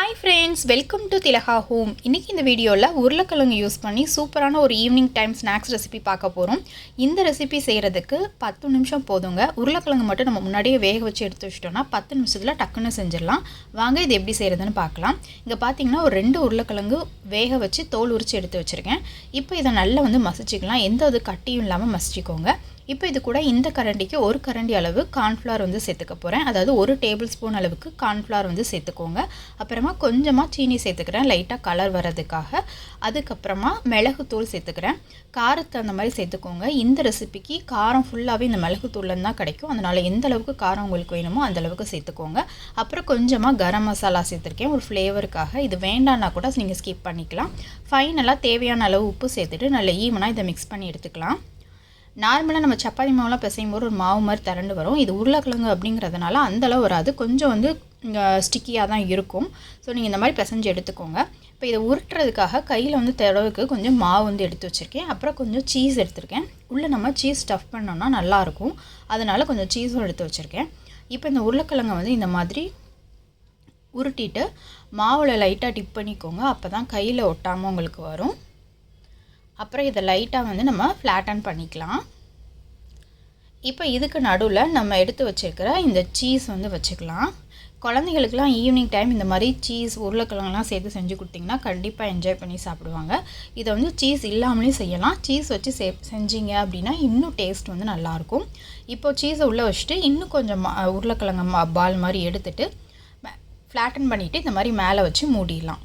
Hi friends, welcome to Thilaga home. இன்றைக்கி இந்த வீடியோவில் உருளைக்கிழங்கு யூஸ் பண்ணி சூப்பரான ஒரு ஈவினிங் டைம் ஸ்நாக்ஸ் ரெசிபி பார்க்க போகிறோம். இந்த ரெசிபி செய்கிறதுக்கு 10 நிமிஷம் போதுங்க. உருளைக்கிழங்கு மட்டும் நம்ம முன்னாடியே வேக வச்சு எடுத்து வச்சிட்டோம்னா 10 நிமிஷத்தில் டக்குன்னு செஞ்சிடலாம். வாங்க இது எப்படி செய்கிறதுன்னு பார்க்கலாம். இங்கே பார்த்தீங்கன்னா ஒரு 2 உருளைக்கிழங்கு வேக வச்சு தோல் உரித்து எடுத்து வச்சுருக்கேன். இப்போ இதை நல்லா மசிச்சிக்கலாம். எந்த ஒரு கட்டியும் இல்லாமல் மசிச்சிக்கோங்க. இப்போ இது கூட இந்த கரண்டிக்கு 1 கரண்டி அளவு கார்ன்ஃப்ளவர் சேர்த்துக்க போகிறேன். அதாவது 1 டேபிள் ஸ்பூன் அளவுக்கு கார்ன்ஃப்ளவர் சேர்த்துக்கோங்க. அப்புறமா கொஞ்சமாக சீனி சேர்த்துக்கிறேன், லைட்டாக கலர் வர்றதுக்காக. அதுக்கப்புறமா மிளகுத்தூள் சேர்த்துக்கிறேன். காரத்தை அந்த மாதிரி சேர்த்துக்கோங்க. இந்த ரெசிபிக்கு காரம் ஃபுல்லாகவே இந்த மிளகுத்தூள்லேருந்து தான் கிடைக்கும். அதனால் எந்த அளவுக்கு காரம் உங்களுக்கு வேணுமோ அந்த அளவுக்கு சேர்த்துக்கோங்க. அப்புறம் கொஞ்சமாக கரம் மசாலா சேர்த்துருக்கேன் ஒரு ஃப்ளேவருக்காக. இது வேண்டான்னா கூட நீங்கள் ஸ்கிப் பண்ணிக்கலாம். ஃபைனலாக தேவையான அளவு உப்பு சேர்த்துட்டு நல்லா ஈவனாக இதை மிக்ஸ் பண்ணி எடுத்துக்கலாம். நார்மலாக நம்ம சப்பாத்தி மாவுலாம் பிசையும் போது ஒரு மாவு மாதிரி திரண்டு வரும். இது உருளைக்கிழங்கு அப்படிங்கிறதுனால அந்தளவு வராது, கொஞ்சம் ஸ்டிக்கியாக தான் இருக்கும். ஸோ நீங்கள் இந்த மாதிரி பிசைஞ்சு எடுத்துக்கோங்க. இப்போ இதை உருட்டுறதுக்காக கையில் தடவுக்கு கொஞ்சம் மாவு எடுத்து வச்சுருக்கேன். அப்புறம் கொஞ்சம் சீஸ் எடுத்துருக்கேன். உள்ளே நம்ம சீஸ் ஸ்டஃப் பண்ணோம்னா நல்லாயிருக்கும், அதனால் கொஞ்சம் சீஸும் எடுத்து வச்சுருக்கேன். இப்போ இந்த உருளைக்கிழங்கை இந்த மாதிரி உருட்டிட்டு மாவில் லைட்டாக டிப் பண்ணிக்கோங்க. அப்போ தான் கையில் ஒட்டாமல் உங்களுக்கு வரும். அப்புறம் இதை லைட்டாக நம்ம ஃப்ளாட்டன் பண்ணிக்கலாம். இப்போ இதுக்கு நடுவில் நம்ம எடுத்து வச்சுருக்கிற இந்த சீஸ் வச்சுக்கலாம். குழந்தைகளுக்கெலாம் ஈவினிங் டைம் இந்த மாதிரி சீஸ் உருளைக்கிழங்குலாம் சேர்த்து செஞ்சு கொடுத்திங்கன்னா கண்டிப்பாக என்ஜாய் பண்ணி சாப்பிடுவாங்க. இதை சீஸ் இல்லாமலேயும் செய்யலாம். சீஸ் வச்சு செஞ்சீங்க அப்படின்னா இன்னும் டேஸ்ட் நல்லாயிருக்கும். இப்போ சீஸை உள்ளே வச்சுட்டு இன்னும் கொஞ்சம் உருளைக்கிழங்கு பால் மாதிரி எடுத்துகிட்டு ஃப்ளாட்டன் பண்ணிவிட்டு இந்த மாதிரி மேலே வச்சு மூடிடலாம்.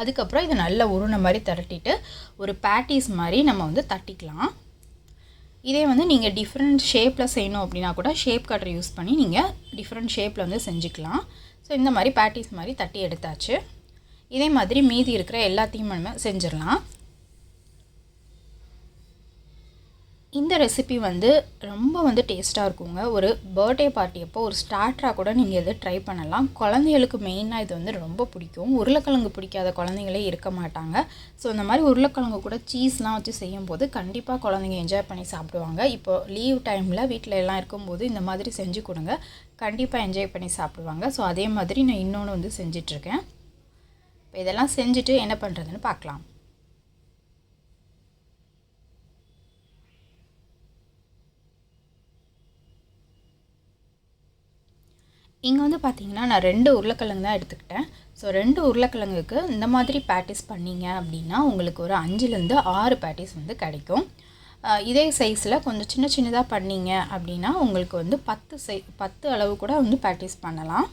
அதுக்கப்புறம் இதை நல்லா உருணை மாதிரி திரட்டிட்டு ஒரு பேட்டிஸ் மாதிரி நம்ம தட்டிக்கலாம். இதே நீங்கள் டிஃப்ரெண்ட் ஷேப்பில் செய்யணும் அப்படின்னா கூட ஷேப் கட்டர் யூஸ் பண்ணி நீங்கள் டிஃப்ரெண்ட் ஷேப்பில் செஞ்சுக்கலாம். ஸோ இந்த மாதிரி பேட்டிஸ் மாதிரி தட்டி எடுத்தாச்சு. இதே மாதிரி மீதி இருக்கிற எல்லாத்தையும் நம்ம செஞ்சிடலாம். இந்த ரெசிபி ரொம்ப டேஸ்ட்டாக இருக்குங்க. ஒரு பர்த்டே பார்ட்டி அப்போ ஒரு ஸ்டார்டராக கூட நீங்கள் இதை ட்ரை பண்ணலாம். குழந்தைகளுக்கு மெயினாக இது ரொம்ப பிடிக்கும். உருளைக்கிழங்கு பிடிக்காத குழந்தைங்களே இருக்க மாட்டாங்க. ஸோ இந்த மாதிரி உருளைக்கிழங்கு கூட சீஸ்லாம் வச்சு செய்யும்போது கண்டிப்பாக குழந்தைங்க என்ஜாய் பண்ணி சாப்பிடுவாங்க. இப்போ லீவ் டைமில் வீட்டில் எல்லாம் இருக்கும்போது இந்த மாதிரி செஞ்சு கொடுங்க, கண்டிப்பாக என்ஜாய் பண்ணி சாப்பிடுவாங்க. ஸோ அதே மாதிரி நான் இன்னொன்று செஞ்சிட்ருக்கேன். இப்போ இதெல்லாம் செஞ்சுட்டு என்ன பண்ணுறதுன்னு பார்க்கலாம். இங்கே பார்த்தீங்கன்னா நான் 2 உருளைக்கிழங்கு தான் எடுத்துக்கிட்டேன். ஸோ 2 உருளைக்கிழங்குக்கு இந்த மாதிரி பேட்டிஸ் பண்ணிங்க அப்படின்னா உங்களுக்கு ஒரு 5லேருந்து 6 பேட்டிஸ் கிடைக்கும். இதே சைஸில் கொஞ்சம் சின்னதாக பண்ணிங்க அப்படின்னா உங்களுக்கு 10 அளவு கூட பேட்டிஸ் பண்ணலாம்.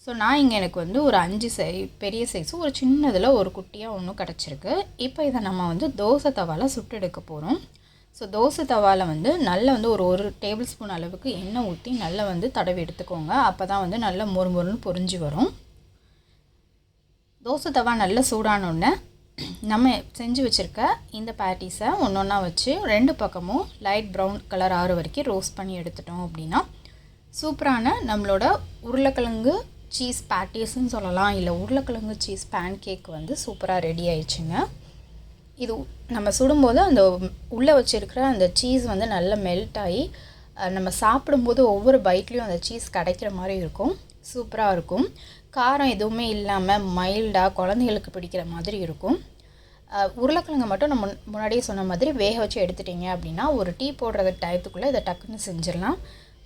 ஸோ நான் இங்கே எனக்கு ஒரு 5 பெரிய சைஸு, ஒரு சின்னதில் ஒரு குட்டியாக ஒன்று கிடச்சிருக்கு. இப்போ இதை நம்ம தோசை தவாவில் சுட்டு எடுக்க போகிறோம். ஸோ தோசை தவாவில் நல்லா ஒரு டேபிள் ஸ்பூன் அளவுக்கு எண்ணெய் ஊற்றி நல்லா தடவி எடுத்துக்கோங்க. அப்போ தான் நல்லா மொறுன்னு பொரிஞ்சு வரும். தோசை தவா நல்லா சூடானோடனே நம்ம செஞ்சு வச்சுருக்க இந்த பேட்டிஸை ஒன்றா வச்சு 2 பக்கமும் லைட் ப்ரௌன் கலர் ஆறு வரைக்கும் ரோஸ்ட் பண்ணி எடுத்துட்டோம் அப்படின்னா சூப்பரான நம்மளோட உருளைக்கிழங்கு சீஸ் பேட்டிஸ்ன்னு சொல்லலாம், இல்லை உருளைக்கிழங்கு சீஸ் பேன்கேக் சூப்பராக ரெடி ஆயிடுச்சுங்க. இது நம்ம சுடும்போது அந்த உள்ளே வச்சுருக்கிற அந்த சீஸ் நல்லா மெல்ட் ஆகி நம்ம சாப்பிடும்போது ஒவ்வொரு பைட்லேயும் அந்த சீஸ் கிடைக்கிற மாதிரி இருக்கும். சூப்பராக இருக்கும். காரம் எதுவுமே இல்லாமல் மைல்டாக குழந்தைகளுக்கு பிடிக்கிற மாதிரி இருக்கும். உருளைக்கிழங்கு மட்டும் நம்ம முன்னாடியே சொன்ன மாதிரி வேக வச்சு எடுத்துட்டிங்க அப்படின்னா ஒரு டீ போடுறது டயத்துக்குள்ளே இதை டக்குன்னு செஞ்சிடலாம்.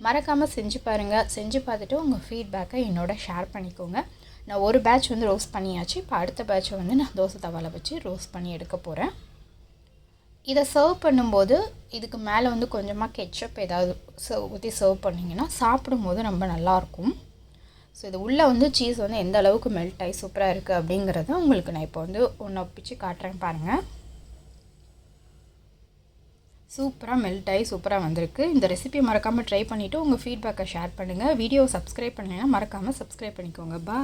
மறக்காமல் செஞ்சு பாருங்கள். செஞ்சு பார்த்துட்டு உங்கள் ஃபீட்பேக்கை என்னோட ஷேர் பண்ணிக்கோங்க. நான் ஒரு பேட்ச் ரோஸ்ட் பண்ணியாச்சு. இப்போ அடுத்த பேட்சை நான் தோசை தவாவில் வச்சு ரோஸ்ட் பண்ணி எடுக்க போகிறேன். இதை சர்வ் பண்ணும்போது இதுக்கு மேலே கொஞ்சமாக கெட்சப் ஏதாவது ஊற்றி சர்வ் பண்ணிங்கன்னா சாப்பிடும்போது ரொம்ப நல்லாயிருக்கும். ஸோ இது உள்ளே சீஸ் எந்த அளவுக்கு மெல்ட் ஆகி சூப்பராக இருக்குது அப்படிங்கிறத உங்களுக்கு நான் இப்போ ஒன்று ஒப்பிச்சு காட்டுறேன் பாருங்கள். சூப்பராக மெல்ட் ஆகி சூப்பராக வந்திருக்கு. இந்த ரெசிபி மறக்காமல் ட்ரை பண்ணிவிட்டு உங்கள் ஃபீட்பேக்கை ஷேர் பண்ணுங்கள். வீடியோ சப்ஸ்கிரைப் பண்ணலைன்னா மறக்காமல் சப்ஸ்கிரைப் பண்ணிக்கோங்க. பாய்.